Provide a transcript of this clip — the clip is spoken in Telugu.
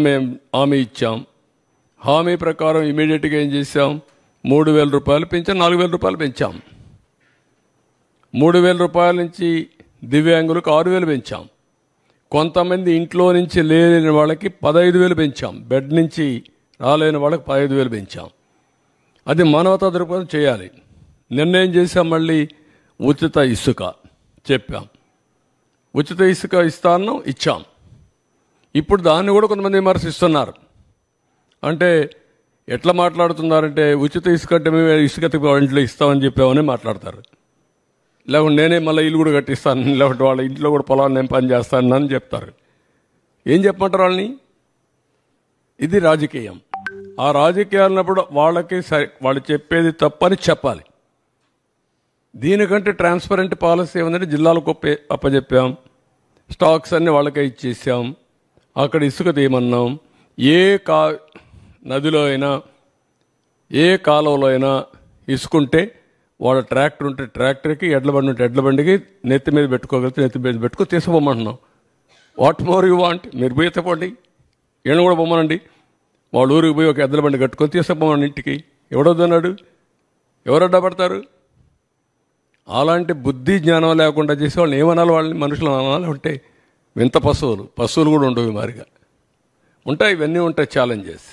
మేము హామీ ఇచ్చాం. హామీ ప్రకారం ఇమీడియట్గా ఏం చేశాం, 3,000 రూపాయలు పెంచాం, 4,000 రూపాయలు పెంచాం. 3,000 రూపాయల నుంచి దివ్యాంగులకు 6,000 పెంచాం. కొంతమంది ఇంట్లో నుంచి లేని వాళ్ళకి 15,000 పెంచాం. బెడ్ నుంచి రాలేని వాళ్ళకి 15,000 పెంచాం. అది మానవతా దృక్పథం చేయాలి. నిర్ణయం చేశాం. మళ్ళీ ఉచిత ఇసుక చెప్పాం. ఉచిత ఇసుక ఇస్తాను ఇచ్చాం. ఇప్పుడు దాన్ని కూడా కొంతమంది విమర్శిస్తున్నారు. అంటే ఎట్లా మాట్లాడుతున్నారంటే ఉచిత ఇసుక అంటే మేము ఇసుక ఇంట్లో ఇస్తామని చెప్పామని మాట్లాడతారు. లేకుంటే నేనే మళ్ళీ ఇల్లు కూడా కట్టిస్తాను, లేకుంటే వాళ్ళ ఇంట్లో కూడా పొలాన్ని నేను పని చేస్తాను అని చెప్తారు. ఏం చెప్పమంటారు వాళ్ళని? ఇది రాజకీయం. ఆ రాజకీయాలన్నప్పుడు వాళ్ళకి వాళ్ళు చెప్పేది తప్పని చెప్పాలి. దీనికంటే ట్రాన్స్పరెంట్ పాలసీ ఏమందంటే జిల్లాలకు అప్పచెప్పాం. స్టాక్స్ అన్నీ వాళ్ళకే ఇచ్చేసాం. అక్కడ ఇసుక తీయమన్నాం. ఏ నదిలో అయినా ఏ కాలువలో అయినా ఇసుకుంటే వాళ్ళ ట్రాక్టర్ ఉంటే ట్రాక్టర్కి, ఎడ్ల బండి ఉంటే ఎడ్ల బండికి నెత్తి మీద పెట్టుకోగలిగితే నెత్తి మీద పెట్టుకుని తీసుకుపోమంటున్నాం. What more you want? మీరు పోయి ఎత్తపోండి, ఈయన కూడా పొమ్మనండి. వాళ్ళ ఊరికి పోయి ఒక ఎద్దుల బండి కట్టుకొని తీసుకుపోమని ఇంటికి. ఎవడొద్దన్నాడు? ఎవరు అడ్డపడతారు? అలాంటి బుద్ధి జ్ఞానం లేకుండా చేసి వాళ్ళని ఏమనాలి? వాళ్ళని మనుషులు అనాలి. ఉంటే వింత పశువులు కూడా ఉండవు. మారిగా ఉంటాయి. ఇవన్నీ ఉంటాయి ఛాలెంజెస్.